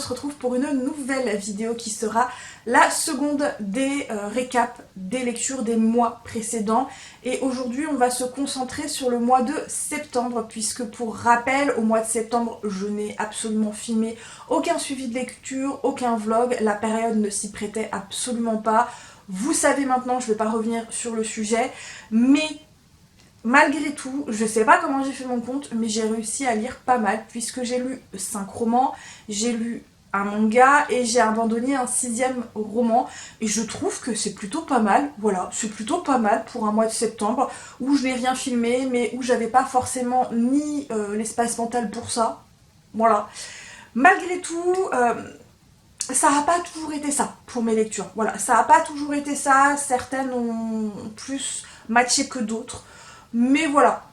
retrouve pour une nouvelle vidéo qui sera la seconde des récaps des lectures des mois précédents. Et aujourd'hui, on va se concentrer sur le mois de septembre, puisque pour rappel, au mois de septembre, je n'ai absolument filmé aucun suivi de lecture, aucun vlog, la période ne s'y prêtait absolument pas. Vous savez maintenant, je ne vais pas revenir sur le sujet, mais malgré tout, je sais pas comment j'ai fait mon compte, mais j'ai réussi à lire pas mal, puisque j'ai lu 5 romans, j'ai lu un manga et j'ai abandonné un 6e roman. Et je trouve que c'est plutôt pas mal, voilà, c'est plutôt pas mal pour un mois de septembre, où je n'ai rien filmé, mais où j'avais pas forcément ni l'espace mental pour ça. Voilà. Malgré tout, ça n'a pas toujours été ça pour mes lectures. Voilà, ça n'a pas toujours été ça, certaines ont plus matché que d'autres. Mais voilà.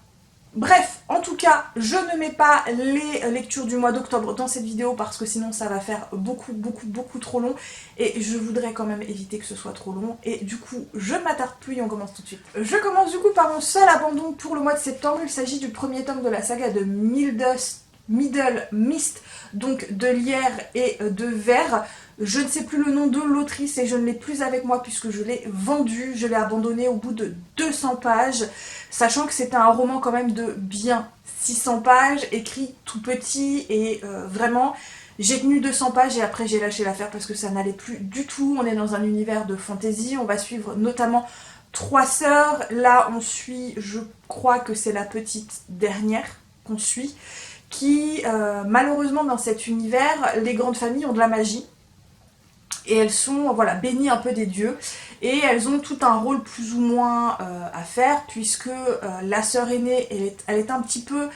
Bref, en tout cas, je ne mets pas les lectures du mois d'octobre dans cette vidéo parce que sinon ça va faire beaucoup trop long et je voudrais quand même éviter que ce soit trop long. Et du coup, je ne m'attarde plus et on commence tout de suite. Je commence du coup par mon seul abandon pour le mois de septembre. Il s'agit du premier tome de la saga de Middle Mist, donc de lierre et de verre. Je ne sais plus le nom de l'autrice et je ne l'ai plus avec moi puisque je l'ai vendu, je l'ai abandonné au bout de 200 pages, sachant que c'était un roman quand même de bien 600 pages, écrit tout petit et vraiment j'ai tenu 200 pages et après j'ai lâché l'affaire parce que ça n'allait plus du tout. On est dans un univers de fantasy, on va suivre notamment 3 sœurs, là on suit, je crois que c'est la petite dernière qu'on suit, qui malheureusement dans cet univers, les grandes familles ont de la magie. Et elles sont voilà, bénies un peu des dieux. Et elles ont tout un rôle plus ou moins à faire, puisque la sœur aînée, elle est un petit peu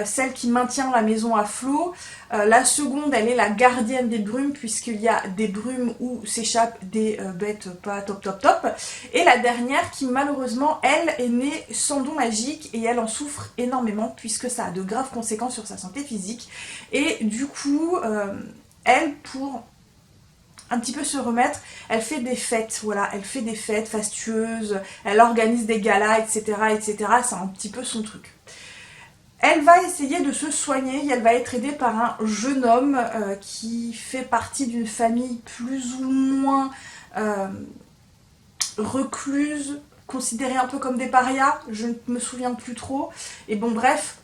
celle qui maintient la maison à flot. La seconde, elle est la gardienne des brumes, puisqu'il y a des brumes où s'échappent des bêtes pas top. Et la dernière, qui malheureusement, elle est née sans don magique, et elle en souffre énormément, puisque ça a de graves conséquences sur sa santé physique. Et du coup, elle, pour un petit peu se remettre, elle fait des fêtes, voilà, elle fait des fêtes fastueuses, elle organise des galas, etc., c'est un petit peu son truc. Elle va essayer de se soigner et elle va être aidée par un jeune homme qui fait partie d'une famille plus ou moins recluse, considérée un peu comme des parias, je ne me souviens plus trop, et bon bref,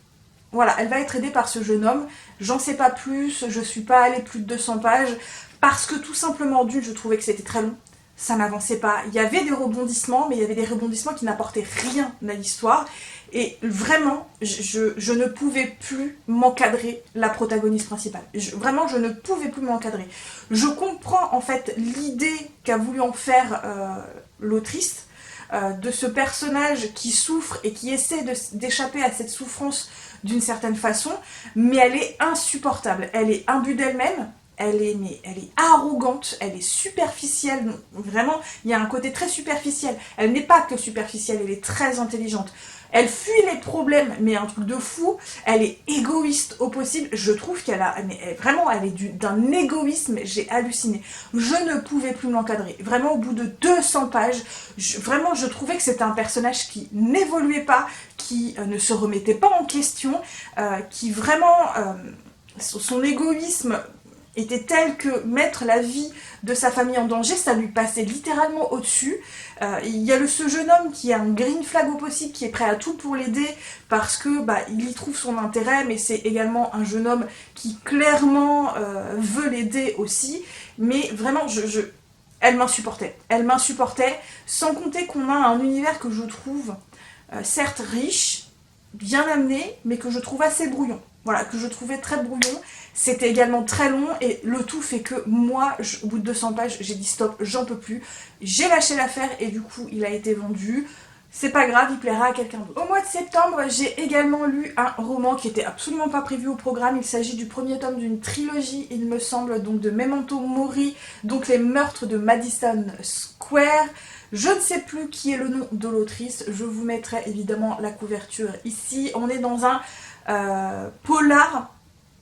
voilà, elle va être aidée par ce jeune homme, j'en sais pas plus, je suis pas allée plus de 200 pages, parce que tout simplement d'une, je trouvais que c'était très long, ça n'avançait pas, il y avait des rebondissements, mais il y avait des rebondissements qui n'apportaient rien à l'histoire, et vraiment, je ne pouvais plus m'encadrer la protagoniste principale, vraiment je ne pouvais plus m'encadrer. Je comprends en fait l'idée qu'a voulu en faire l'autrice, de ce personnage qui souffre et qui essaie d'échapper à cette souffrance d'une certaine façon, mais elle est insupportable, elle est imbue d'elle-même, elle est arrogante, elle est superficielle, vraiment, il y a un côté très superficiel, elle n'est pas que superficielle, elle est très intelligente. Elle fuit les problèmes, mais un truc de fou, elle est égoïste au possible, je trouve qu'elle a, vraiment, elle est d'un égoïsme, j'ai halluciné. Je ne pouvais plus m'encadrer, vraiment au bout de 200 pages, vraiment je trouvais que c'était un personnage qui n'évoluait pas, qui ne se remettait pas en question, qui vraiment, son égoïsme était tel que mettre la vie de sa famille en danger, ça lui passait littéralement au-dessus. Il y a ce jeune homme qui a un green flag au possible, qui est prêt à tout pour l'aider, parce que il y trouve son intérêt, mais c'est également un jeune homme qui clairement veut l'aider aussi, mais vraiment, elle m'insupportait, sans compter qu'on a un univers que je trouve certes riche, bien amené, mais que je trouve assez brouillon. Voilà, que je trouvais très brouillon. C'était également très long et le tout fait que moi, au bout de 200 pages, j'ai dit stop, j'en peux plus. J'ai lâché l'affaire et du coup, il a été vendu. C'est pas grave, il plaira à quelqu'un d'autre. Au mois de septembre, j'ai également lu un roman qui était absolument pas prévu au programme. Il s'agit du premier tome d'une trilogie, il me semble, donc de Memento Mori, donc les meurtres de Madison Square. Je ne sais plus qui est le nom de l'autrice, je vous mettrai évidemment la couverture ici. On est dans un polar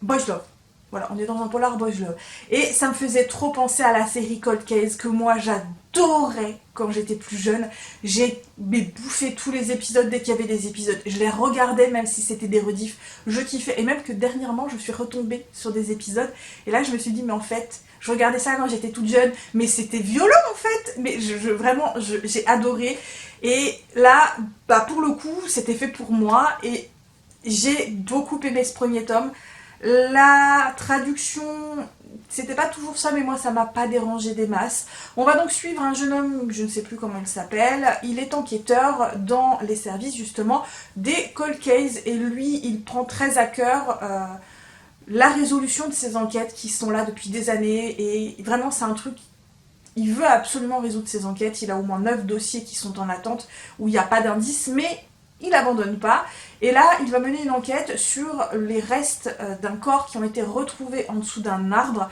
boys love. Voilà, on est dans un polar boys love. Et ça me faisait trop penser à la série Cold Case que moi j'adorais quand j'étais plus jeune. J'ai bouffé tous les épisodes dès qu'il y avait des épisodes. Je les regardais même si c'était des rediffs. Je kiffais. Et même que dernièrement je suis retombée sur des épisodes. Et là je me suis dit mais en fait, je regardais ça quand j'étais toute jeune. Mais c'était violent en fait. Mais vraiment, j'ai adoré. Et là, bah pour le coup, c'était fait pour moi. Et j'ai beaucoup aimé ce premier tome. La traduction, c'était pas toujours ça, mais moi ça m'a pas dérangé des masses. On va donc suivre un jeune homme, je ne sais plus comment il s'appelle. Il est enquêteur dans les services justement des cold cases et lui il prend très à cœur la résolution de ces enquêtes qui sont là depuis des années et vraiment c'est un truc. Il veut absolument résoudre ses enquêtes, il a au moins 9 dossiers qui sont en attente où il n'y a pas d'indice, mais il n'abandonne pas. Et là, il va mener une enquête sur les restes d'un corps qui ont été retrouvés en dessous d'un arbre,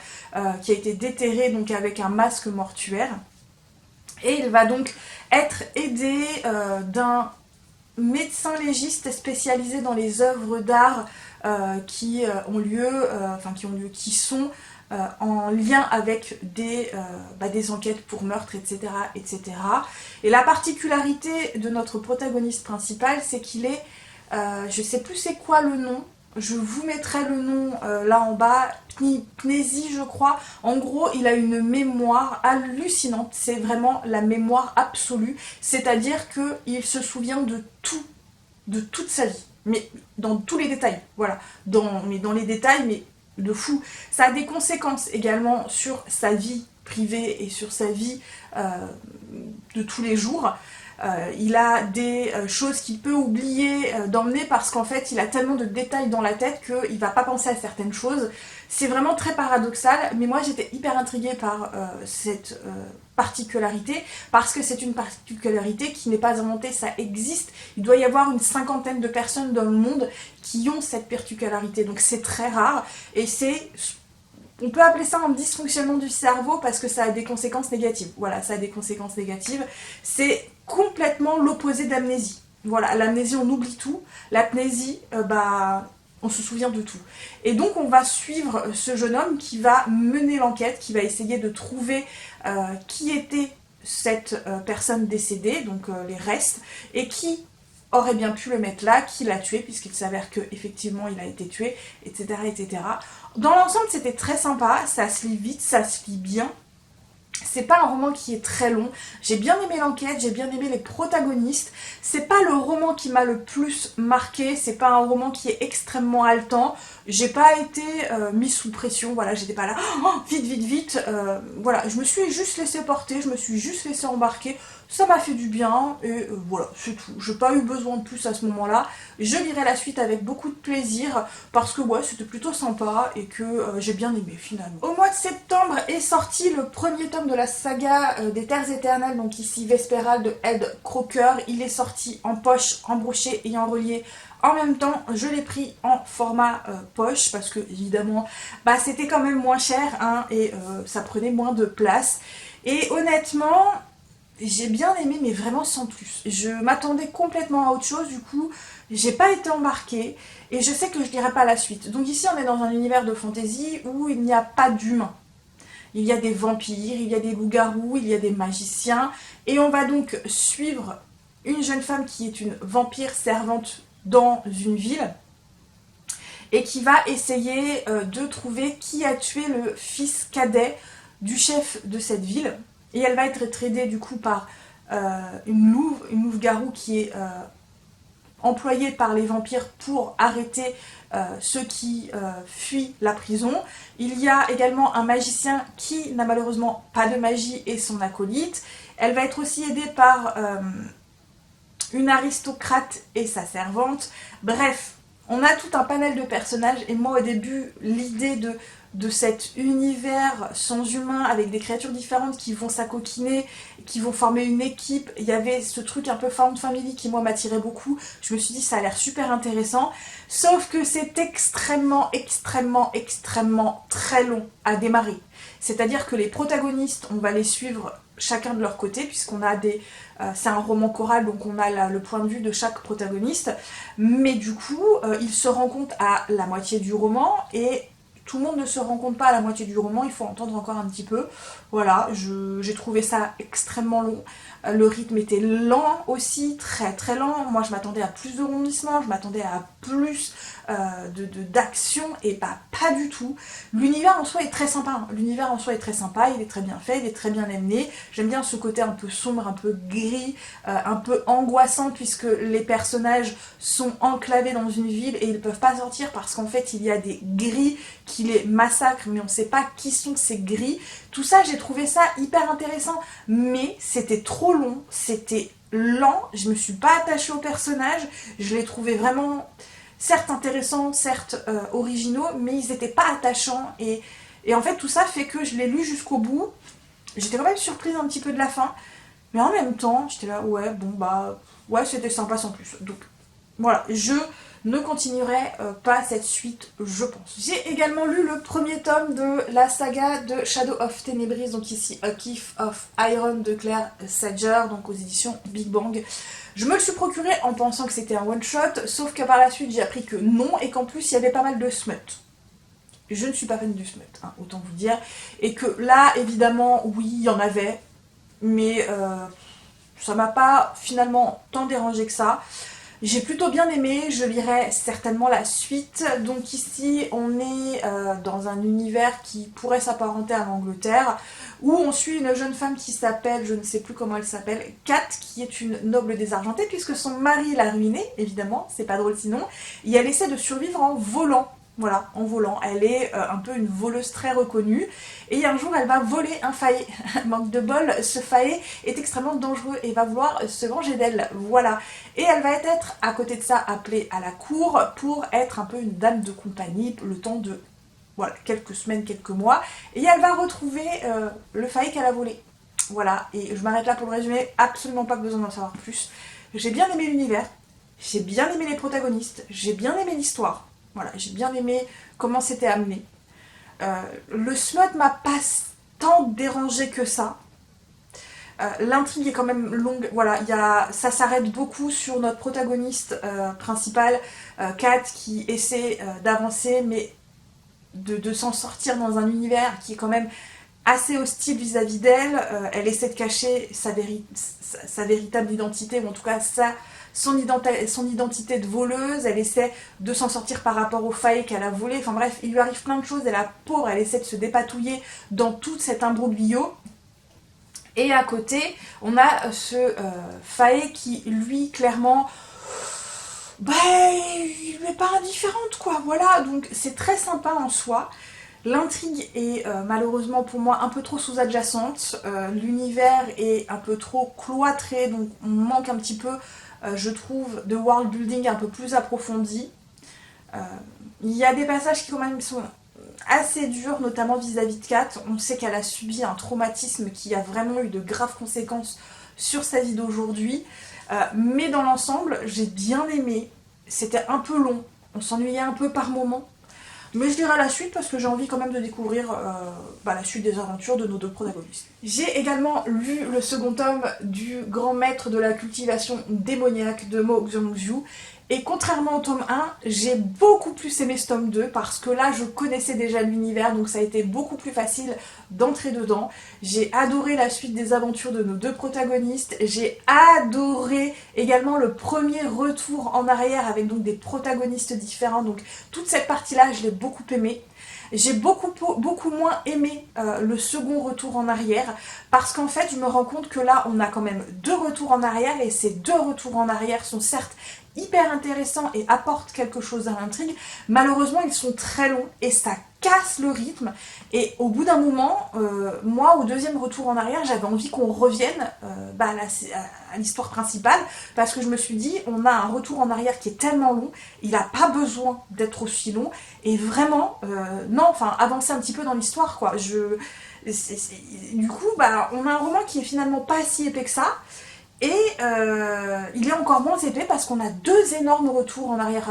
qui a été déterré donc avec un masque mortuaire. Et il va donc être aidé d'un médecin légiste spécialisé dans les œuvres d'art qui ont lieu, qui sont en lien avec des enquêtes pour meurtre, etc., etc. Et la particularité de notre protagoniste principal, c'est qu'il est, je sais plus c'est quoi le nom, je vous mettrai le nom là en bas, Pnésie je crois. En gros, il a une mémoire hallucinante, c'est vraiment la mémoire absolue, c'est-à-dire qu'il se souvient de tout, de toute sa vie, mais dans tous les détails, voilà, dans les détails, mais de fou. Ça a des conséquences également sur sa vie privée et sur sa vie de tous les jours. Il a des choses qu'il peut oublier d'emmener parce qu'en fait il a tellement de détails dans la tête qu'il va pas penser à certaines choses. C'est vraiment très paradoxal, mais moi j'étais hyper intriguée par cette particularité parce que c'est une particularité qui n'est pas inventée, ça existe. Il doit y avoir une 50aine de personnes dans le monde qui ont cette particularité, donc c'est très rare et on peut appeler ça un dysfonctionnement du cerveau parce que ça a des conséquences négatives. Voilà, ça a des conséquences négatives. C'est complètement l'opposé d'amnésie. Voilà, l'amnésie, on oublie tout. L'amnésie, on se souvient de tout. Et donc, on va suivre ce jeune homme qui va mener l'enquête, qui va essayer de trouver qui était cette personne décédée, donc les restes, et qui aurait bien pu le mettre là, qui l'a tué, puisqu'il s'avère qu'effectivement il a été tué, etc., etc. Dans l'ensemble, c'était très sympa, ça se lit vite, ça se lit bien. C'est pas un roman qui est très long. J'ai bien aimé l'enquête, j'ai bien aimé les protagonistes. C'est pas le roman qui m'a le plus marqué, c'est pas un roman qui est extrêmement haletant. J'ai pas été mise sous pression, voilà, j'étais pas là, oh, vite, vite, vite. Voilà, je me suis juste laissée porter, je me suis juste laissée embarquer. Ça m'a fait du bien et voilà, c'est tout. J'ai pas eu besoin de plus à ce moment-là. Je lirai la suite avec beaucoup de plaisir parce que ouais, c'était plutôt sympa et que j'ai bien aimé finalement. Au mois de septembre est sorti le premier tome de la saga des Terres Éternelles, donc ici Vespéral de Ed Crocker. Il est sorti en poche, en brochet et en relié. En même temps, je l'ai pris en format poche parce que évidemment, c'était quand même moins cher hein, et ça prenait moins de place. Et honnêtement, j'ai bien aimé, mais vraiment sans plus. Je m'attendais complètement à autre chose, du coup, j'ai pas été embarquée et je sais que je lirai pas la suite. Donc ici, on est dans un univers de fantasy où il n'y a pas d'humains. Il y a des vampires, il y a des loups-garous, il y a des magiciens et on va donc suivre une jeune femme qui est une vampire servante dans une ville et qui va essayer de trouver qui a tué le fils cadet du chef de cette ville. Et elle va être aidée du coup par une louve-garou qui est employée par les vampires pour arrêter ceux qui fuient la prison. Il y a également un magicien qui n'a malheureusement pas de magie et son acolyte. Elle va être aussi aidée par une aristocrate et sa servante. Bref, on a tout un panel de personnages et moi au début l'idée de cet univers sans humains avec des créatures différentes qui vont s'acoquiner, qui vont former une équipe, il y avait ce truc un peu Found Family qui moi m'attirait beaucoup, je me suis dit ça a l'air super intéressant, sauf que c'est extrêmement très long à démarrer. C'est-à-dire que les protagonistes, on va les suivre chacun de leur côté, puisqu'on a c'est un roman choral, donc on a le point de vue de chaque protagoniste, mais du coup, ils se rencontrent à la moitié du roman, et tout le monde ne se rend compte pas à la moitié du roman, il faut entendre encore un petit peu. Voilà, j'ai trouvé ça extrêmement long. Le rythme était lent aussi, très très lent. Moi je m'attendais à plus de rebondissements, je m'attendais à plus d'action et pas du tout. L'univers en soi est très sympa, hein. L'univers en soi est très sympa, il est très bien fait, il est très bien amené. J'aime bien ce côté un peu sombre, un peu gris, un peu angoissant puisque les personnages sont enclavés dans une ville et ils ne peuvent pas sortir parce qu'en fait il y a des gris qui les massacrent mais on ne sait pas qui sont ces gris. Tout ça j'ai trouvé ça hyper intéressant mais c'était trop long, c'était lent, je me suis pas attachée aux personnages, je les trouvais vraiment certes intéressants, certes originaux, mais ils n'étaient pas attachants et en fait tout ça fait que je l'ai lu jusqu'au bout. J'étais quand même surprise un petit peu de la fin, mais en même temps j'étais là ouais bon bah ouais c'était sympa sans plus. Donc voilà, je ne continuerai pas cette suite, je pense. J'ai également lu le premier tome de la saga de Shadow of Tenebris, donc ici A Kiff of Iron de Claire Sadger, donc aux éditions Big Bang. Je me le suis procuré en pensant que c'était un one-shot, sauf que par la suite j'ai appris que non, et qu'en plus il y avait pas mal de smut. Je ne suis pas fan du smut, hein, autant vous dire. Et que là, évidemment, oui, il y en avait, mais ça m'a pas finalement tant dérangé que ça. J'ai plutôt bien aimé, je lirai certainement la suite. Donc ici, on est dans un univers qui pourrait s'apparenter à l'Angleterre, où on suit une jeune femme qui s'appelle, je ne sais plus comment elle s'appelle, Kat, qui est une noble désargentée, puisque son mari l'a ruinée, évidemment, c'est pas drôle sinon, et elle essaie de survivre en volant. Voilà, en volant. Elle est un peu une voleuse très reconnue. Et un jour, elle va voler un faillet. Manque de bol, ce faillet est extrêmement dangereux et va vouloir se venger d'elle. Voilà. Et elle va être, à côté de ça, appelée à la cour pour être un peu une dame de compagnie le temps de voilà, quelques semaines, quelques mois. Et elle va retrouver le faillet qu'elle a volé. Voilà. Et je m'arrête là pour le résumer. Absolument pas besoin d'en savoir plus. J'ai bien aimé l'univers. J'ai bien aimé les protagonistes. J'ai bien aimé l'histoire. Voilà, j'ai bien aimé comment c'était amené. Le smut m'a pas tant dérangé que ça. L'intrigue est quand même longue. Voilà, ça s'arrête beaucoup sur notre protagoniste principal, Kat, qui essaie d'avancer, mais de s'en sortir dans un univers qui est quand même assez hostile vis-à-vis d'elle. Elle essaie de cacher sa véritable identité, ou en tout cas son identité de voleuse. Elle essaie de s'en sortir par rapport au faillet qu'elle a volé. Enfin bref, il lui arrive plein de choses et la pauvre, elle essaie de se dépatouiller dans tout cet imbroglio. Et à côté, on a ce faillet qui, lui, clairement, bah, il lui est pas indifférente, quoi. Voilà, donc c'est très sympa en soi. L'intrigue est malheureusement pour moi un peu trop sous-adjacente. L'univers est un peu trop cloîtré, donc on manque un petit peu, je trouve, de world building un peu plus approfondi. Il y a des passages qui quand même sont assez durs, notamment vis-à-vis de Kat. On sait qu'elle a subi un traumatisme qui a vraiment eu de graves conséquences sur sa vie d'aujourd'hui. Mais dans l'ensemble, j'ai bien aimé. C'était un peu long, on s'ennuyait un peu par moments. Mais je lirai la suite parce que j'ai envie quand même de découvrir la suite des aventures de nos deux protagonistes. J'ai également lu le second tome du grand maître de la cultivation démoniaque de Mo Xiongju. Et contrairement au tome 1, j'ai beaucoup plus aimé ce tome 2 parce que là je connaissais déjà l'univers, donc ça a été beaucoup plus facile d'entrer dedans. J'ai adoré la suite des aventures de nos deux protagonistes, j'ai adoré également le premier retour en arrière avec donc des protagonistes différents, donc toute cette partie-là je l'ai beaucoup aimée. J'ai beaucoup moins aimé le second retour en arrière parce qu'en fait je me rends compte que là on a quand même deux retours en arrière et ces deux retours en arrière sont certes hyper intéressants et apportent quelque chose à l'intrigue. Malheureusement ils sont très longs et ça casse le rythme et au bout d'un moment, moi au deuxième retour en arrière j'avais envie qu'on revienne à l'histoire principale parce que je me suis dit on a un retour en arrière qui est tellement long, il n'a pas besoin d'être aussi long et vraiment avancer un petit peu dans l'histoire quoi. Du coup on a un roman qui est finalement pas si épais que ça. Et il est encore moins épais parce qu'on a deux énormes retours en arrière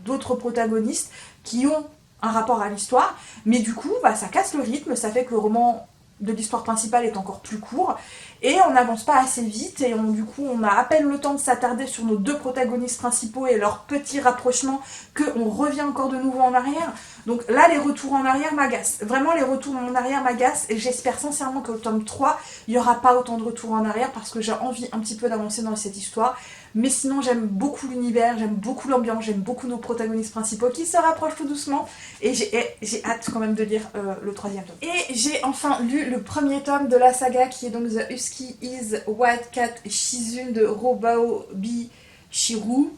d'autres protagonistes qui ont un rapport à l'histoire, mais du coup ça casse le rythme, ça fait que le roman de l'histoire principale est encore plus court, et on n'avance pas assez vite et du coup on a à peine le temps de s'attarder sur nos deux protagonistes principaux et leurs petits rapprochements qu'on revient encore de nouveau en arrière. Donc là les retours en arrière m'agacent, vraiment les retours en arrière m'agacent et j'espère sincèrement que le tome 3 il n'y aura pas autant de retours en arrière parce que j'ai envie un petit peu d'avancer dans cette histoire. Mais sinon j'aime beaucoup l'univers, j'aime beaucoup l'ambiance, j'aime beaucoup nos protagonistes principaux qui se rapprochent tout doucement et j'ai hâte quand même de lire le troisième tome. Et j'ai enfin lu le premier tome de la saga qui est donc The Husky is White Cat Shizune de Robao Bichiru.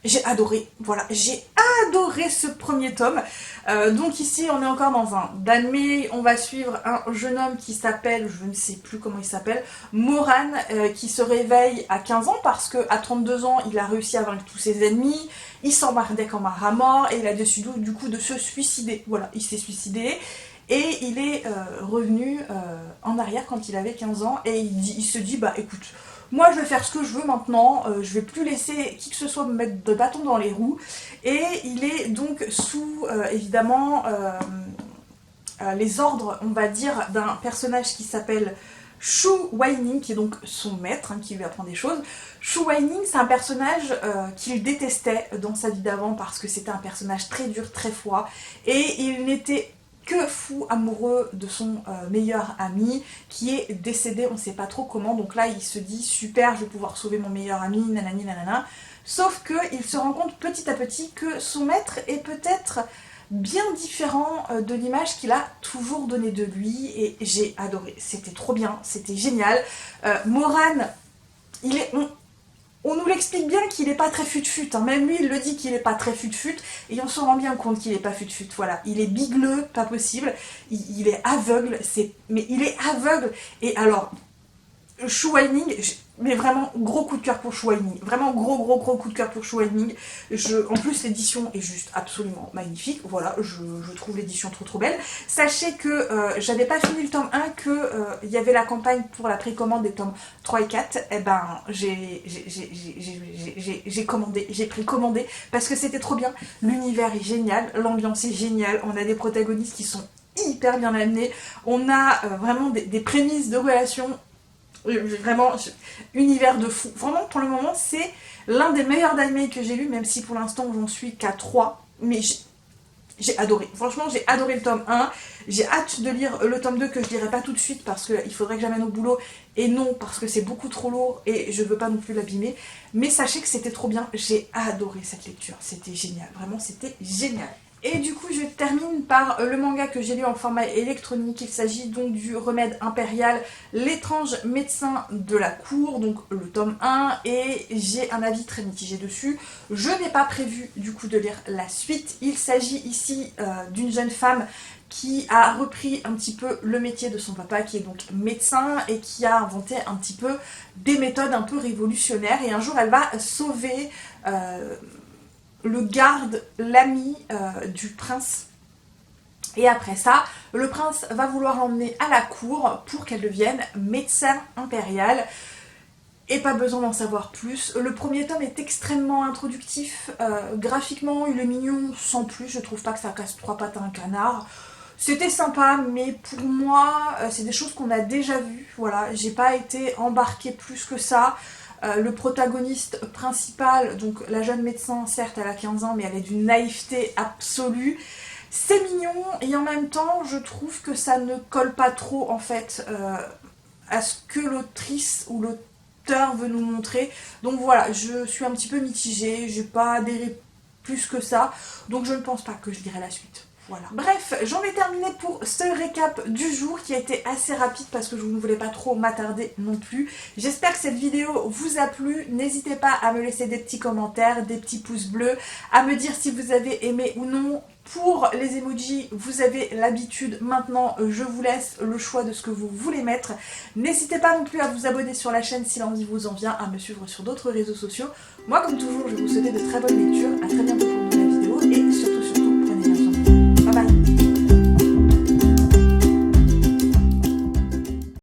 J'ai adoré, voilà, j'ai adoré ce premier tome. Donc ici on est encore dans un d'anime, on va suivre un jeune homme qui s'appelle, je ne sais plus comment il s'appelle, Moran, qui se réveille à 15 ans parce qu'à 32 ans il a réussi à vaincre tous ses ennemis, il s'emmerdait comme un rat mort et il a décidé du coup de se suicider. Voilà, il s'est suicidé. Et il est revenu en arrière quand il avait 15 ans et il se dit bah écoute, moi je vais faire ce que je veux maintenant, je vais plus laisser qui que ce soit me mettre de bâton dans les roues. Et il est donc sous évidemment les ordres, on va dire, d'un personnage qui s'appelle Shu Waining, qui est donc son maître, qui lui apprend des choses. Shu Waining, c'est un personnage qu'il détestait dans sa vie d'avant parce que c'était un personnage très dur, très froid, et il n'était que fou amoureux de son meilleur ami qui est décédé, on ne sait pas trop comment, donc là il se dit super, je vais pouvoir sauver mon meilleur ami, nanani nanana, sauf qu'il se rend compte petit à petit que son maître est peut-être bien différent de l'image qu'il a toujours donnée de lui, et j'ai adoré, c'était trop bien, c'était génial. Moran, on nous l'explique bien qu'il n'est pas très fut-fut, même lui il le dit qu'il n'est pas très fut-fut, et on se rend bien compte qu'il n'est pas fut-fut, voilà. Il est bigleux, pas possible, il est aveugle, mais il est aveugle, et alors, Shu Waining, mais vraiment gros coup de cœur pour Shu Waining, vraiment gros coup de cœur pour Shu Waining. En plus l'édition est juste absolument magnifique, voilà, je trouve l'édition trop belle. Sachez que j'avais pas fini le tome 1, que il y avait la campagne pour la précommande des tomes 3 et 4, et ben j'ai précommandé parce que c'était trop bien, l'univers est génial, l'ambiance est géniale, on a des protagonistes qui sont hyper bien amenés, on a vraiment des prémices de relations. Vraiment, univers de fou. Vraiment, pour le moment, c'est l'un des meilleurs animés que j'ai lu, même si pour l'instant, j'en suis qu'à 3. Mais j'ai adoré. Franchement, j'ai adoré le tome 1. J'ai hâte de lire le tome 2 que je lirai pas tout de suite parce qu'il faudrait que j'amène au boulot. Et non, parce que c'est beaucoup trop lourd et je veux pas non plus l'abîmer. Mais sachez que c'était trop bien. J'ai adoré cette lecture. C'était génial. Vraiment, c'était génial. Et du coup je termine par le manga que j'ai lu en format électronique. Il s'agit donc du Remède Impérial, l'étrange médecin de la cour, donc le tome 1, et j'ai un avis très mitigé dessus. Je n'ai pas prévu du coup de lire la suite. Il s'agit ici d'une jeune femme qui a repris un petit peu le métier de son papa qui est donc médecin et qui a inventé un petit peu des méthodes un peu révolutionnaires, et un jour elle va sauver le garde, l'ami du prince. Et après ça, le prince va vouloir l'emmener à la cour pour qu'elle devienne médecin impérial. Et pas besoin d'en savoir plus. Le premier tome est extrêmement introductif. Graphiquement, il est mignon sans plus. Je trouve pas que ça casse trois pattes à un canard. C'était sympa, mais pour moi, c'est des choses qu'on a déjà vues. Voilà, j'ai pas été embarquée plus que ça. Le protagoniste principal, donc la jeune médecin, certes elle a 15 ans, mais elle est d'une naïveté absolue. C'est mignon, et en même temps, je trouve que ça ne colle pas trop, en fait, à ce que l'autrice ou l'auteur veut nous montrer. Donc voilà, je suis un petit peu mitigée, j'ai pas adhéré plus que ça, donc je ne pense pas que je lirai la suite. Voilà. Bref, j'en ai terminé pour ce récap du jour qui a été assez rapide parce que je ne voulais pas trop m'attarder non plus. J'espère que cette vidéo vous a plu. N'hésitez pas à me laisser des petits commentaires, des petits pouces bleus, à me dire si vous avez aimé ou non. Pour les emojis, vous avez l'habitude. Maintenant, je vous laisse le choix de ce que vous voulez mettre. N'hésitez pas non plus à vous abonner sur la chaîne si l'envie vous en vient, à me suivre sur d'autres réseaux sociaux. Moi, comme toujours, je vais vous souhaiter de très bonnes lectures. À très bientôt pour